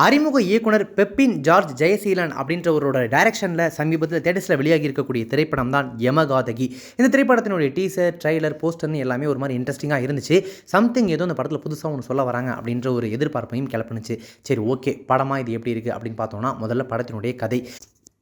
அறிமுக இயக்குனர் பெப்பின் ஜார்ஜ் ஜெயசீலன் அப்படின்றவரோட டைரக்ஷனில் சமீபத்தில் தேட்டர்ஸில் வெளியாகி இருக்கக்கூடிய திரைப்படம் தான் யமகாதகி. இந்த திரைப்படத்தினுடைய டீசர், ட்ரைலர், போஸ்டர்னு எல்லாமே ஒரு மாதிரி இன்ட்ரெஸ்டிங்காக இருந்துச்சு. சம்திங் ஏதோ இந்த படத்தில் புதுசாக ஒன்று சொல்ல வராங்க அப்படின்ற ஒரு எதிர்பார்ப்பையும் கிளப்புனுச்சு. சரி, ஓகே, படமாக இது எப்படி இருக்குது அப்படின்னு பார்த்தோம்னா, முதல்ல படத்தினுடைய கதை.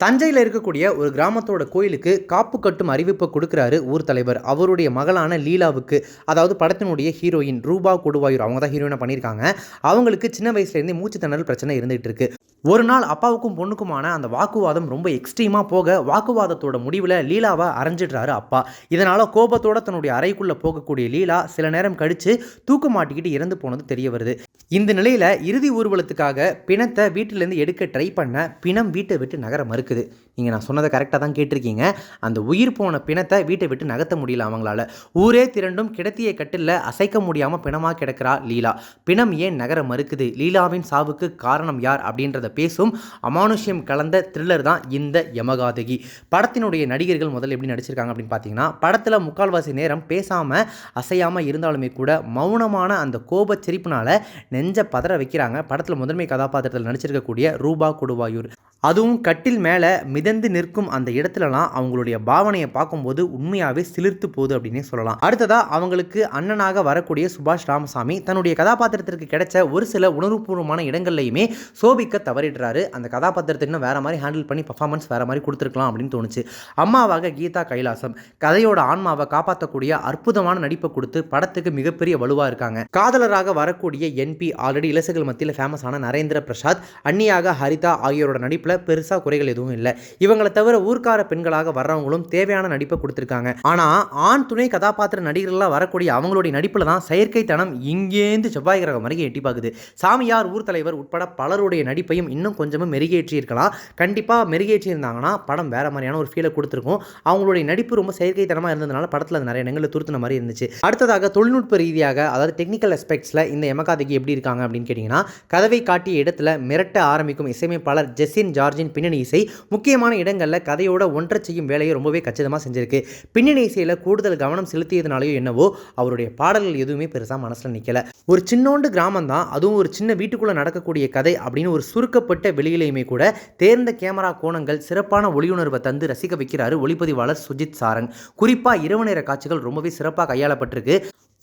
தஞ்சையில் இருக்கக்கூடிய ஒரு கிராமத்தோட கோயிலுக்கு காப்பு கட்டும் அறிவிப்பை கொடுக்குறாரு ஊர் தலைவர். அவருடைய மகளான லீலாவுக்கு, அதாவது படத்தினுடைய ஹீரோயின் ரூபா கொடுவாயூர், அவங்க தான் ஹீரோயினாக பண்ணியிருக்காங்க. அவங்களுக்கு சின்ன வயசுலேருந்தே மூச்சு திணறல் பிரச்சனை இருந்துகிட்டு இருக்கு. ஒரு நாள் அப்பாவுக்கும் பொண்ணுக்குமான அந்த வாக்குவாதம் ரொம்ப எக்ஸ்ட்ரீமாக போக, வாக்குவாதத்தோட முடிவில் லீலாவை அரைஞ்சிடுறாரு அப்பா. இதனால் கோபத்தோட தன்னுடைய அறைக்குள்ளே போகக்கூடிய லீலா சில நேரம் கழித்து தூக்க மாட்டிக்கிட்டு இறந்து போனது தெரிய வருது. இந்த நிலையில் இறுதி ஊர்வலத்துக்காக பிணத்தை வீட்டிலேருந்து எடுக்க ட்ரை பண்ண பிணம் வீட்டை விட்டு நகர மறுக்குது. நீங்கள் நான் சொன்னதை கரெக்டாக தான் கேட்டிருக்கீங்க. அந்த உயிர் போன பிணத்தை வீட்டை விட்டு நகர்த்த முடியல அவங்களால. ஊரே திரண்டும் கிடத்திய கட்டில் அசைக்க முடியாமல் பிணமாக கிடக்கிறா லீலா. பிணம் ஏன் நகர மறுக்குது, லீலாவின் சாவுக்கு காரணம் யார் அப்படின்றத பேசும் அமானுஷ்யம் கலந்த த்ரில்லர் தான் இந்த யமகாதகி. படத்தினுடைய நடிகர்கள் முதல்ல எப்படி நடிச்சிருக்காங்க அப்படின்னு பார்த்தீங்கன்னா, படத்தில் முக்கால்வாசி நேரம் பேசாமல் அசையாமல் இருந்தாலுமே கூட மௌனமான அந்த கோப சிரிப்புனால நெஞ்ச பதற வைக்கிறாங்க படத்தில் முதன்மை கதாபாத்திரத்தில் நடிச்சிருக்கக்கூடிய ரூபா கொடுவாயூர். அதுவும் கட்டில் மேலே மிதந்து நிற்கும் அந்த இடத்துலலாம் அவங்களுடைய பாவனையை பார்க்கும்போது உண்மையாகவே சிலிர்த்து போகுது அப்படின்னே சொல்லலாம். அடுத்ததாக அவங்களுக்கு அண்ணனாக வரக்கூடிய சுபாஷ் ராமசாமி தன்னுடைய கதாபாத்திரத்திற்கு கிடைச்ச ஒரு சில உணர்வுபூர்வமான இடங்கள்லையுமே சோபிக்க தவறிடுறாரு. அந்த கதாபாத்திரத்தை இன்னும் வேறு மாதிரி ஹேண்டில் பண்ணி பர்ஃபார்மன்ஸ் வேறு மாதிரி கொடுத்துருக்கலாம் அப்படின்னு தோணுச்சு. அம்மாவாக கீதா கைலாசம் கதையோட ஆன்மாவை காப்பாற்றக்கூடிய அற்புதமான நடிப்பை கொடுத்து படத்துக்கு மிகப்பெரிய வலுவாக இருக்காங்க. காதலராக வரக்கூடிய என்பி ஆல்ரெடி இலசுகள் மத்தியில் ஃபேமஸான நரேந்திர பிரசாத், அண்ணியாக ஹரிதா ஆகியோரோட நடிப்பில் பெருசாக குறைகள் எதுவும் இல்லை. இவங்களை தவிர ஊர்க்கார பெண்களாக வர்றவங்களும் தேவையான நடிப்பை கொடுத்துருக்காங்க. ஆனால் ஆண் துணை கதாபாத்திர நடிகர்களாக வரக்கூடிய அவங்களுடைய நடிப்பில் தான் செயற்கைத்தனம் இங்கேந்து செவ்வாய் கிரகம் வரைக்கும் எட்டி பார்க்குது. சாமியார், ஊர் தலைவர் உட்பட பலருடைய நடிப்பையும் இன்னும் கொஞ்சமும் மெருகேற்றி இருக்கலாம். கண்டிப்பாக மெருகேற்றி இருந்தாங்கன்னா படம் வேற மாதிரியான ஒரு ஃபீலை கொடுத்துருக்கும். அவங்களுடைய நடிப்பு ரொம்ப செயற்கைத்தனமாக இருந்ததுனால படத்தில் நிறைய இடங்களில் துருத்தின மாதிரி இருந்துச்சு. அடுத்ததாக தொழில்நுட்ப ரீதியாக, அதாவது டெக்னிக்கல் அஸ்பெக்ட்ஸில் இந்த யமகாதகி எப்படி இருக்காங்க அப்படின்னு கேட்டிங்கன்னா, கதவை காட்டிய இடத்துல மிரட்ட ஆரம்பிக்கும் இசையமைப்பாளர் ஜெசின் ஜார்ஜின் பின்னணி இசை முக்கியமான இடங்களில் கதையோட ஒன்றை செய்யும் வேலையை ரொம்பவே கச்சிதமாக செஞ்சிருக்கு. பின்னணி இசையில் கூடுதல் கவனம் செலுத்தியதுனாலையோ என்னவோ அவருடைய பாடல்கள் எதுவுமே பெருசாக மனசில் நிற்கல. ஒரு சின்னோண்டு கிராமம் தான், அதுவும் ஒரு சின்ன வீட்டுக்குள்ளே நடக்கக்கூடிய கதை அப்படின்னு ஒரு சுருக்கப்பட்ட வெளியிலையுமே கூட தேர்ந்த கேமரா கோணங்கள், சிறப்பான ஒளியுணர்வை தந்து ரசிக்க வைக்கிறாரு ஒளிப்பதிவாளர் சுஜித் சாரங். குறிப்பாக இரவு நேர காட்சிகள் ரொம்பவே சிறப்பாக கையாளப்பட்டிருக்கு.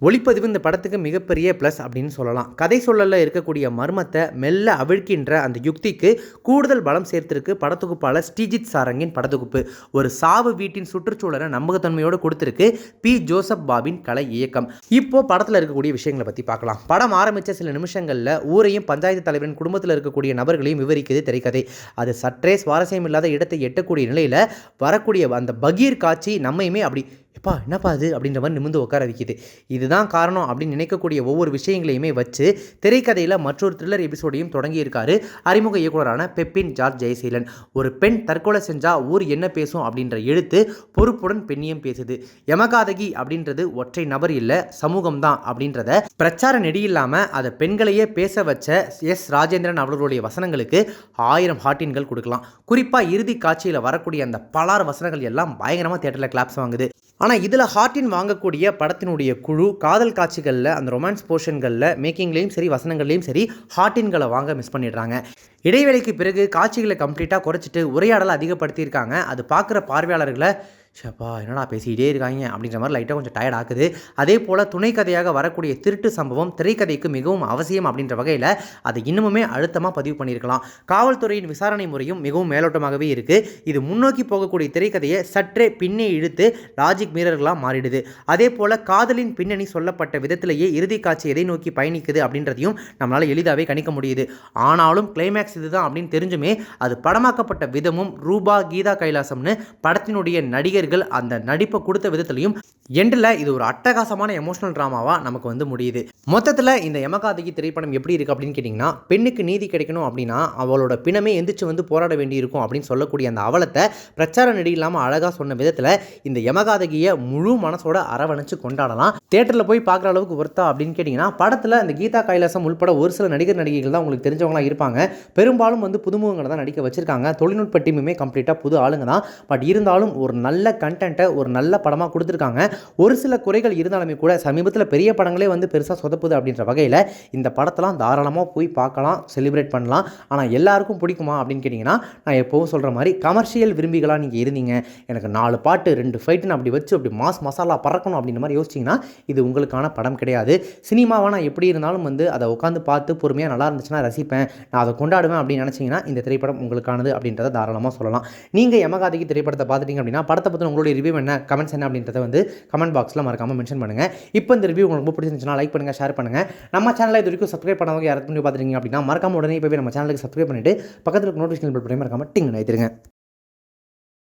ஒளிப்பதிவு இந்த படத்துக்கு மிகப்பெரிய ப்ளஸ் அப்படின்னு சொல்லலாம். கதை சொல்லலில் இருக்கக்கூடிய மர்மத்தை மெல்ல அவிழ்க்கின்ற அந்த யுக்திக்கு கூடுதல் பலம் சேர்த்திருக்கு படத்தொகுப்பாளர் ஸ்ரீஜித் சாரங்கின் படத்தொகுப்பு. ஒரு சாவு வீட்டின் சுற்றுச்சூழலை நம்பகத்தன்மையோடு கொடுத்திருக்கு பி ஜோசப் பாபின் கலை இயக்கம். இப்போ படத்தில் இருக்கக்கூடிய விஷயங்களை பற்றி பார்க்கலாம். படம் ஆரம்பித்த சில நிமிஷங்களில் ஊரையும் பஞ்சாயத்து தலைவரின் குடும்பத்தில் இருக்கக்கூடிய நபர்களையும் விவரிக்குது திரைக்கதை. அது சற்றே சுவாரஸ்யம் இல்லாத இடத்தை எட்டக்கூடிய நிலையில் வரக்கூடிய அந்த பகீர் காட்சி நம்மையுமே அப்படி எப்பா என்னப்பா அது அப்படின்ற மாதிரி நிமிர்ந்து உட்கார வைக்கிது. இதுதான் காரணம் அப்படின்னு நினைக்கக்கூடிய ஒவ்வொரு விஷயங்களையுமே வச்சு திரைக்கதையில் மற்றொரு த்ரில்லர் எபிசோடையும் தொடங்கியிருக்காரு அறிமுக இயக்குனரான பெப்பின் ஜார்ஜ் ஜெயசீலன். ஒரு பெண் தற்கொலை செஞ்சால் ஊர் என்ன பேசும் அப்படின்ற எழுத்து பொறுப்புடன் பெண்ணியம் பேசுது. யமகாதகி அப்படின்றது ஒற்றை நபர் இல்லை, சமூகம் தான் அப்படின்றத பிரச்சார நெடி இல்லாமல் அதை பெண்களையே பேச வச்ச எஸ் ராஜேந்திரன் அவர்களுடைய வசனங்களுக்கு 1000 ஹாட்டின்கள் கொடுக்கலாம். குறிப்பாக இறுதி காட்சியில் வரக்கூடிய அந்த பலார் வசனங்கள் எல்லாம் பயங்கரமாக தியேட்டரில் கிளாப்ஸ் வாங்குது. ஆனால் இதில் ஹார்ட்டின் வாங்கக்கூடிய படத்தினுடைய குழு காதல் காட்சிகளில், அந்த ரொமான்ஸ் போர்ஷன்களில், மேக்கிங்லேயும் சரி வசனங்கள்லேயும் சரி ஹார்ட்டின்களை வாங்க மிஸ் பண்ணிடுறாங்க. இடைவேளைக்கு பிறகு காட்சிகளை கம்ப்ளீட்டாக குறைச்சிட்டு உரையாடலை அதிகப்படுத்தியிருக்காங்க. அது பார்க்குற பார்வையாளர்களை ஷப்பா என்னடா பேசிக்கிட்டே இருக்காங்க அப்படின்ற மாதிரி லைட்டாக கொஞ்சம் டயர்ட் ஆகுது. அதே போல் துணை கதையாக வரக்கூடிய திருட்டு சம்பவம் திரைக்கதைக்கு மிகவும் அவசியம் அப்படின்ற வகையில் அதை இன்னுமே அழுத்தமாக பதிவு பண்ணியிருக்கலாம். காவல்துறையின் விசாரணை முறையும் மிகவும் மேலோட்டமாகவே இருக்குது. இது முன்னோக்கி போகக்கூடிய திரைக்கதையை சற்றே பின்னே இழுத்து லாஜிக் மீறர்களாக மாறிடுது. அதே போல் காதலின் பின்னணி சொல்லப்பட்ட விதத்திலேயே இறுதி காட்சி எதை நோக்கி பயணிக்குது அப்படின்றதையும் நம்மளால் எளிதாகவே கணிக்க முடியுது. ஆனாலும் கிளைமேக்ஸ் இதுதான் அப்படின்னு தெரிஞ்சுமே அது படமாக்கப்பட்ட விதமும் ரூபா, கீதா கைலாசம்னு படத்தினுடைய நடிகர் அந்த நடிப்பை கொடுத்த விதத்திலையும் எண்டில் இது ஒரு அட்டகாசமான எமோஷனல் ட்ராமாவாக நமக்கு முடியுது. மொத்தத்தில் இந்த யமகாதகி திரைப்படம் எப்படி இருக்குது அப்படின்னு கேட்டிங்கன்னா, பெண்ணுக்கு நீதி கிடைக்கணும் அப்படின்னா அவளோட பிணமே எந்திரிச்சு போராட வேண்டியிருக்கும் அப்படின்னு சொல்லக்கூடிய அந்த அவலத்தை பிரச்சார நெடி இல்லாமல் அழகாக சொன்ன விதத்தில் இந்த யமகாதகியை முழு மனசோட அரவணைச்சு கொண்டாடலாம். தியேட்டரில் போய் பார்க்குற அளவுக்கு ஒர்த்தா அப்படின்னு கேட்டிங்கன்னா, படத்தில் இந்த கீதா கைலாசம் உள்பட ஒரு சில நடிகர் நடிகைகள் தான் உங்களுக்கு தெரிஞ்சவங்களாம் இருப்பாங்க. பெரும்பாலும் புதுமுகங்களை தான் நடிக்க வச்சிருக்காங்க. தொழில்நுட்ப டீமுமே கம்ப்ளீட்டாக புது ஆளுங்க தான். பட் இருந்தாலும் ஒரு நல்ல கண்டென்ட்டை ஒரு நல்ல படமாக கொடுத்துருக்காங்க. ஒரு சில குறைகள் இருந்தாலுமே கூட சமீபத்தில் பெரிய படங்களே வந்து பெருசாக சொதப்புது அப்படின்ற வகையில் இந்த படத்தெல்லாம் தாராளமாக போய் பார்க்கலாம், செலிப்ரேட் பண்ணலாம். ஆனால் எல்லாருக்கும் பிடிக்குமா அப்படின்னு கேட்டிங்கன்னா, நான் எப்போவும் சொல்கிற மாதிரி கமர்ஷியல் விரும்பிகளாக நீங்கள் இருந்தீங்க, எனக்கு 4 பாட்டு 2 ஃபைட்டுன்னு அப்படி வச்சு அப்படி மாஸ் மசாலா பறக்கணும் அப்படின்ற மாதிரி யோசிச்சிங்கன்னா இது உங்களுக்கான படம் கிடையாது. சினிமாவை நான் எப்படி இருந்தாலும் வந்து அதை உட்காந்து பார்த்து பொறுமையாக நல்லா இருந்துச்சுன்னா ரசிப்பேன், நான் அதை கொண்டாடுவேன் அப்படின்னு நினச்சிங்கன்னா இந்த திரைப்படம் உங்களுக்கானது அப்படின்றத தாராளமாக சொல்லலாம். நீங்கள் யமகாதகி திரைப்படத்தை பார்த்துட்டீங்க அப்படின்னா படத்தை பற்றி உங்களுடைய ரிவ்யூ என்ன, கமெண்ட்ஸ் என்ன அப்படின்றத வந்து கமெண்ட் பாக்ஸில் மறக்காமல் மென்ஷன் பண்ணுங்கள். இப்போ இந்த ரிவ்யூ உங்களுக்கு ரொம்ப பிடிச்சிருந்துச்சுன்னா லைக் பண்ணுங்கள், ஷேர் பண்ணுங்கள். நம்ம சேனலை இது வரைக்கும் சப்ஸ்கிரைப் பண்ணவங்க யாராவது பார்த்துருக்கீங்க அப்படின்னா மறக்காம உடனே இப்போ நம்ம சேனலுக்கு சப்ஸ்கிரைப் பண்ணிவிட்டு பக்கத்தில் நோட்டிஃபிகேஷன் பெல் பண்ணி மறக்காம டிங் நினைத்துருங்க.